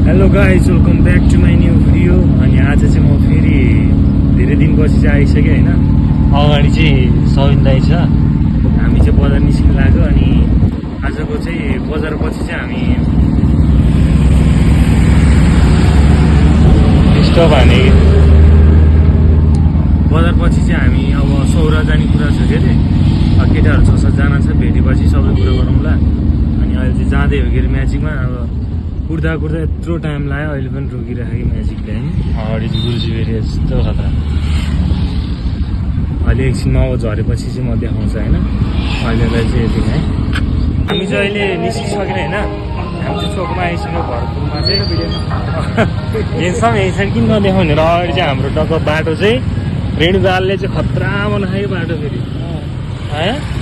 Hello guys, welcome back to my new video. अनि आज चाहिँ म फेरि धेरै दिनपछि चाहिँ आइसकेँ होइन। अगाडि चाहिँ सबिन दाइ छ, हामी चाहिँ बजार निस्किनु लाग्यो। अनि आजको चाहिँ बजारपछि चाहिँ हामी स्टप हाने बजारपछि चाहिँ हामी अब सौरा जाने कुरा छ के अरे। केटाहरू 6-7 जना छ, भेटेपछि सबै कुरा गरौँला। अनि अहिले चाहिँ जाँदै हो के अरे म्याजिकमा। अब कुर्दा यत्रो टाइम लाग्यो, अहिले पनि रोकिराखेँ म्याजिकले होइन। अगाडि चाहिँ गुरुजी फेरि यस्तो खतरा। अहिले एकछिनमा अब झरेपछि चाहिँ म देखाउँछु होइन। अहिलेलाई चाहिँ यति नै। हामी चाहिँ अहिले निस्किसक्यो होइन। हामी चाहिँ चोकमा आइसक्यो, भरतपुरमा चाहिँ यहाँसम्म यहीँसम्म किन नदेखाउने र। अगाडि चाहिँ हाम्रो टक्क बाटो चाहिँ रेणुदालले चाहिँ खतरा बनायो बाटो फेरि है।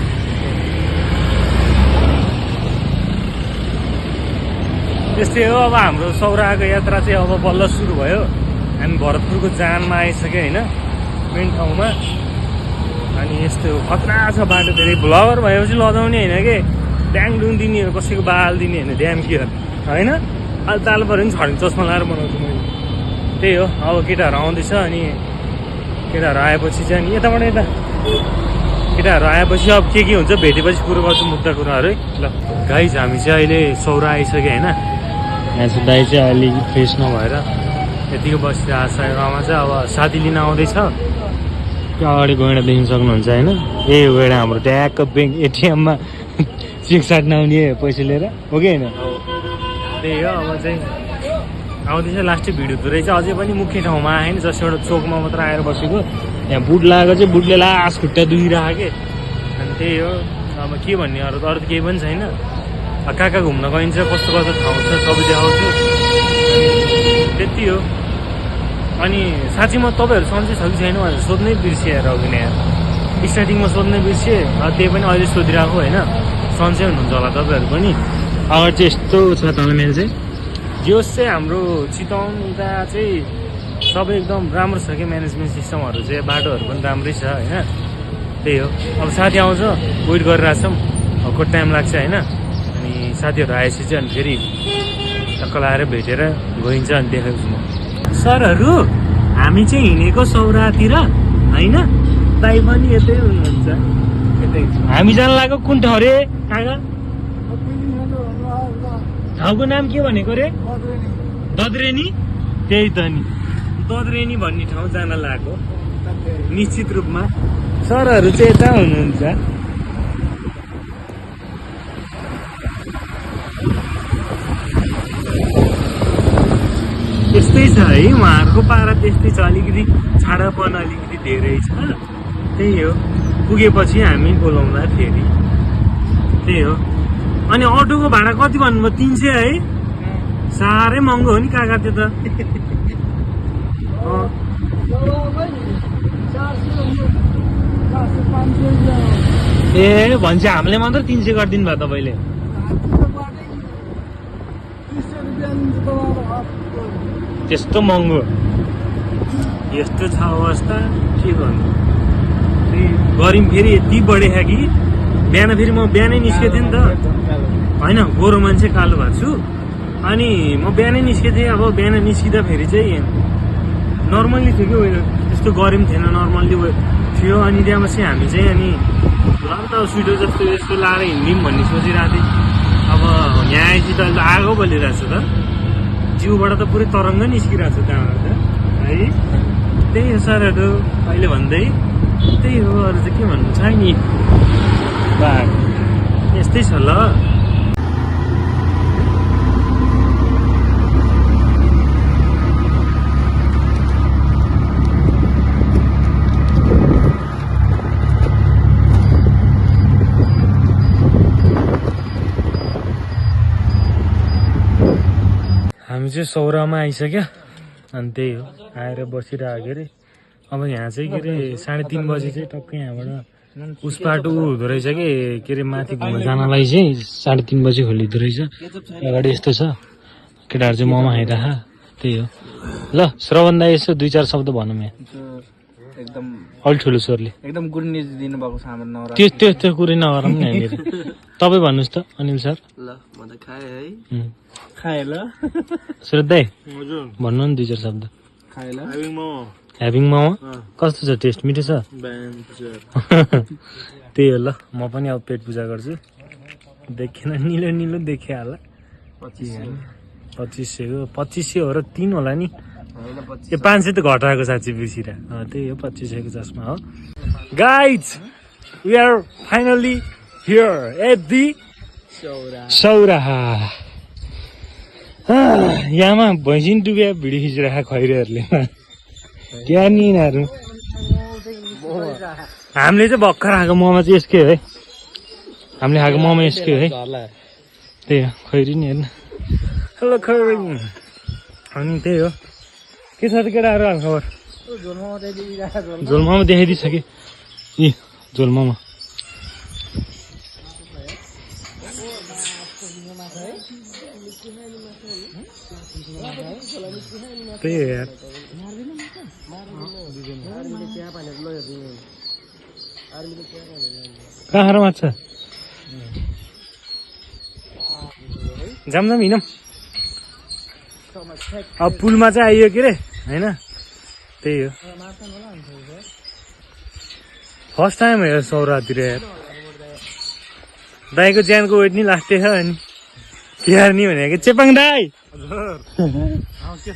त्यस्तै हो, अब हाम्रो सौराको यात्रा चाहिँ अब बल्ल सुरु भयो। हामी भरतपुरको जानमा आइसक्यो होइन, मेन ठाउँमा। अनि यस्तो हो, खतरा छ बाटो धेरै। भ्लगर भएपछि लदाउने होइन कि, ड्याङडुङ दिने हो, कसैको बाल दिने होइन, ड्याम के होइन। अहिले ताल पऱ्यो नि छड्ने चस्मा लगाएर बनाउँछु मैले। त्यही हो, अब केटाहरू आउँदैछ। अनि केटाहरू आएपछि चाहिँ अनि यताबाट यता केटाहरू आएपछि अब के हुन्छ भेटेपछि कुरो गर्छु, मुद्दा कुराहरू है। ल गाइज, हामी चाहिँ अहिले सौरा आइसक्यो होइन। यहाँ चाहिँ दाइ चाहिँ अलि फ्रेस नभएर यतिको बसिरहेको छ। रमा चाहिँ अब साथी लिन आउँदैछ। त्यो अगाडि गएर देख्न सक्नुहुन्छ होइन। ए गएर हाम्रो ट्याक्क ब्याङ्क एटिएममा चेक साट्न आउने पैसा लिएर हो कि होइन। त्यही हो, अब चाहिँ आउँदैछ। लास्टै भिड हुँदो रहेछ। अझै पनि मुख्य ठाउँमा आएन, जस्ट एउटा चोकमा मात्र आएर बसेको। यहाँ बुट लगाएको चाहिँ बुटले लास खुट्टा दुइरहेको के। अनि त्यही हो, अब के भन्ने, अरू त केही पनि छैन। कहाँ कहाँ घुम्न गइन्छ, कस्तो कस्तो ठाउँ छ सबै देखाउँछु, त्यति हो। अनि साँच्ची म तपाईँहरू सन्चै छ कि छैन भनेर सोध्नै बिर्सिएर अघि नै स्टार्टिङमा सोध्नै बिर्सेँ। त्यही पनि अहिले सोधिरहेको होइन। सन्चै हुनुहुन्छ होला तपाईँहरू पनि। अगाडि चाहिँ यस्तो छ तालमेल चाहिँ। जोस् चाहिँ हाम्रो चितवन उता चाहिँ सबै एकदम राम्रो छ कि, म्यानेजमेन्ट सिस्टमहरू चाहिँ, बाटोहरू पनि राम्रै छ होइन। त्यही हो, अब साथी आउँछ, वेट गरिरहेको छौँ। अब कति टाइम लाग्छ होइन। अनि साथीहरू आएपछि चाहिँ अनि फेरि टक्क लगाएर भेटेर गइन्छ। अनि देखाउँछु म। सरहरू, हामी चाहिँ हिँडेको सौरातिर होइन। दाइ पनि यतै हुनुहुन्छ। यतै हामी जान लाग्यो कुन ठाउँ रे काका? ठाउँको नाम के भनेको रे? दद्रेनी। त्यही त नि, दद्रेनी भन्ने ठाउँ जान लाग्यो निश्चित रूपमा। सरहरू चाहिँ यता हुनुहुन्छ। त्यस्तै छ है, उहाँहरूको पारा त्यस्तै छ। अलिकति छाडापन अलिकति धेरै छ। त्यही हो, पुगेपछि हामी बोलाउँला फेरि। त्यही हो। अनि अटोको भाडा कति भन्नुभयो? 300 है? साह्रै महँगो हो नि काका त्यो त। ए भन्छ, हामीले मात्र 300 गरिदिनु भयो तपाईँले। त्यस्तो महँगो, यस्तो छ अवस्था, के गर्नु। गरिम फेरि यति बढेको कि बिहान फेरि म बिहानै निस्केको थिएँ नि त होइन। गोरो मान्छे कालो भएको छु। अनि म बिहानै निस्केको थिएँ। अब बिहान निस्किँदा फेरि चाहिँ नर्मल्ली थियो कि वेदर, त्यस्तो गरिम थिएन, नर्मल्ली थियो। अनि त्यहाँपछि हामी चाहिँ अनि त स्विटर जस्तो यस्तो लाएर हिँड्यौँ भन्ने सोचिरहेको थिएँ। अब यहाँ आएपछि त अहिले आगो बलिरहेको छ त, जिउबाट त पुरै तरङ्ग निस्किरहेको छ त्यहाँबाट त है। त्यही हो सरहरू अहिले भन्दै। त्यही हो, अरू चाहिँ के भन्नु छ नि। यस्तै छ ल। हामी चाहिँ सौरामा आइसक्यो। अनि त्यही हो, आएर बसिरहेको अरे। अब यहाँ चाहिँ के अरे 3:30 बजी चाहिँ टक्कै यहाँबाट उस बाटो हुँदो रहेछ कि, के अरे माथि घुम्न जानलाई चाहिँ 3:30 बजी खोलिँदो रहेछ। अगाडि यस्तो छ, केटाहरू चाहिँ मोमो खाइरह। त्यही हो। ल श्रवण दाइ यसो 2-4 शब्द भनौँ यहाँ। एकदम अलि ठुलो स्वरले एकदम गुड न्युज दिनुभएको छ हाम्रो नवरा त्यो कुरै नगरौँ नि हामीले तपाईँ भन्नुहोस् त अनिल सर ल म त खाएँ है खाए ल सुरत दाइ भन्नु नि 2-4 शब्द खाएँ ल ह्याभिङ मोमो कस्तो छ टेस्ट मिठो छ त्यही हो ल म पनि अब पेट पूजा गर्छु देखेन निलो निलो देखियो होला 2500 हो र 3 होला नि यो 500 त घटाएको साँच्ची बिर्सिरा त्यही हो 2500 को चस्मा हो guys we are finally here at the Sauraha यहाँमा भैँसिन डुबे भिडियो खिचिरहेको खैरेहरूले क्या नि यिनीहरू हामीले चाहिँ भर्खर खाएको मोमो चाहिँ यसकै हो है हामीले खाएको मोमो यसकै हो है त्यही हो खैरी नि हेर्नु हेलो खैरी अनि त्यही हो के छ त केटाहरू हाल खबर झोल मोमो देखाइदिइसकेँ ए झोल मोमो त्यही हो यार कहाँ खाएर माछा जाम हिँडौँ अब पुलमा चाहिँ आइयो के अरे होइन त्यही हो फर्स्ट टाइम हेर सौरातिर यार दाईको ज्यानको वेट नि लास्टै छ अनि तिहार नि भनेको चेपाङ दाई के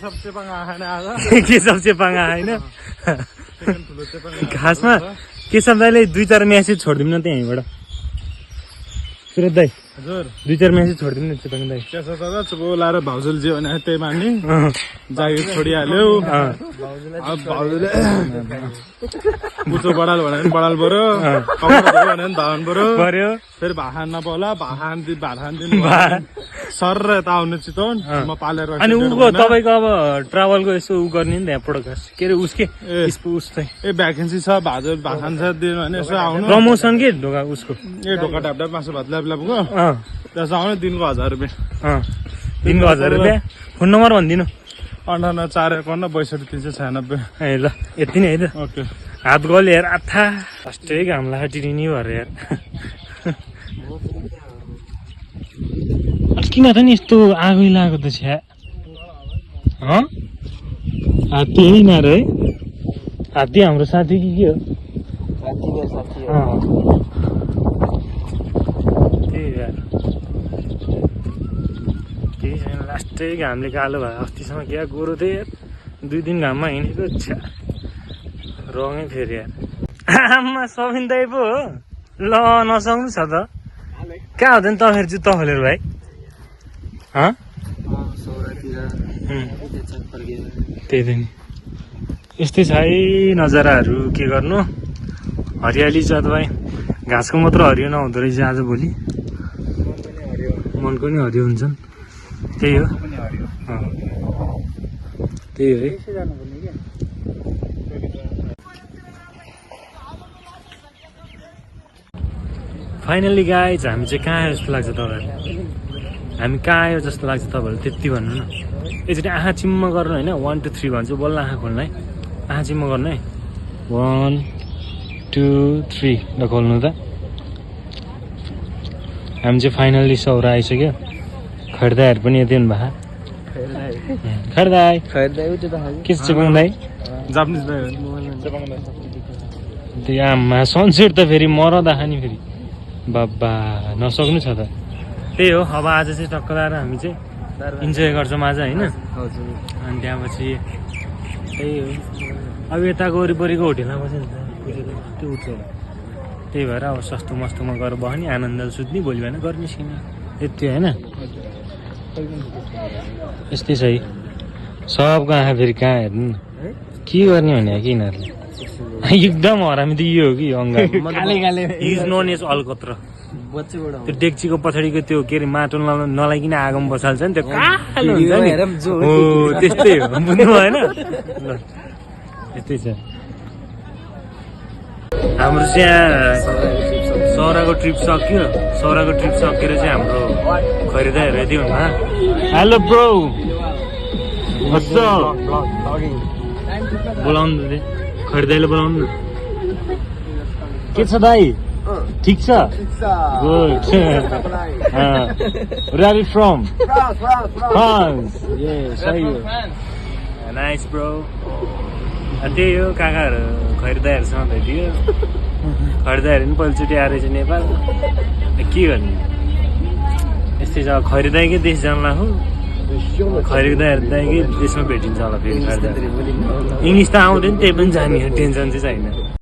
सब चेपाङ आएन खासमा केशव दाईले 2-4 म्यासेज छोडिदिउँ न त्यहीँबाट सुरत दाई हजुर 2-4 म्यासेज छोडिदिउँ न चेपाङ दाई केशव दादा चुप लाएर भाउजूले जे भने त्यही मान्ने जागिर छोडिहाल्यो अब भाउजूले बुचो बडाल भने पनि बडाल पऱ्यो कपडा धोयो भने पनि धाउनु पऱ्यो फेरि भाखान नपाउला भाखान दिन सर र यता आउनु चितवन म पालेर अनि उको तपाईँको अब ट्राभलको यसो उ गर्ने नि त्यहाँ प्रोडक्ट के अरे उसके उस चाहिँ ए भ्याकेन्सी छ भाखान छ दिनु भने यसो आउनु प्रमोसन के ढोका उसको ए ढोका ढाप मासु भात ल्यापको त्यसो आउनु दिनको 1000 रुपियाँ दिनको 1000 रुपियाँ फोन नम्बर भनिदिनु 58 451 62 396 ए ल यति नै है त ओके हात गल्यो यार आथा फर्स्टै घाम लाटिने भएर यार किन त नि यस्तो आगो लागेको त छ्या हात्ती यिनीहरू है हात्ती हाम्रो साथी कि के हो त्यही यार केही छैन लास्टै घामले कालो भयो अस्तिसम्म क्या गोरो थियो यार 2 दिन घाममा हिँडेको छ्या रङै फेरि यार आमा सबिन दाइ पो हो ल नसक्नु छ त कहाँ हुँदैन त फेरि जुत्ता खोलेर भाइ त्यही त नि यस्तै छ है नजाराहरू के गर्नु हरियाली छ तपाईँ घाँसको मात्र हरियो नहुँदो रहेछ आजभोलि मनको नि हरियो हुन्छन् त्यही हो त्यही हो है फाइनली गाइज हामी चाहिँ कहाँ आयो जस्तो लाग्छ तपाईँहरूलाई हामी कहाँ आयो जस्तो लाग्छ तपाईँहरूले त्यति भन्नु न एकचोटि आँखा चिम्म गर्नु होइन 1 2 3 भन्छु बल्ल आँखा खोल्नु है आँखा चिम्म गर्नु है 1 2 3 ल खोल्नु त हामी चाहिँ फाइनल्ली सौरा आइसक्यो खैरदाईहरू पनि यति हुनु भएको खैरदाई के छ चेपाङ दाई जापानिज दाइ त्यो आमा सनसेट त फेरि मरदा खाने फेरि बाबा नसक्नु छ त त्यही हो अब आज चाहिँ टक्क लाएर हामी चाहिँ इन्जोय गर्छौँ आज होइन अनि त्यहाँपछि त्यही हो अब यताको वरिपरिको होटेलमा बस्यो त्यो उठ्छ त्यही भएर अब सस्तो मस्तोमा गएर बस्यो नि आनन्द सुत्ने भोलि भएन गर्ने निस्किने यति होइन यस्तै छ है सबको आँखा फेरि कहाँ हेर्नु न के गर्ने भने कि यिनीहरूले एकदम हरामी त यो हो कि अङ्गा इज नोन एज अलकत्र त्यो डेक्चीको पछाडिको त्यो के अरे माटो नलाइकन आगोमा बसाल्छ नि त्यो कालो हुन्छ नि हो त्यस्तै हो बुझ्नु भएन ल यस्तै छ हाम्रो चाहिँ यहाँ सौराको ट्रिप सकियो सौराको ट्रिप सकेर चाहिँ हाम्रो खरिदाहरू यति हुनु हेलो ब्रो बोलाउनु खरिदाइले बनाउनु न के छ दाइ ठिक छ good where are you from France ए सही हो नाइस ब्रो त्यही हो काकाहरू खरिदाइहरूसँग भेटियो खरिदाइहरू पनि पहिलोचोटि आएर चाहिँ नेपाल के गर्ने यस्तै छ खरिदाइकै देश जानला हो खरिदाइकै देशमा भेटिन्छ होला फेरि खरिदाइ इङ्ग्लिस त आउँदैन त्यही पनि जाने टेन्सन चाहिँ छैन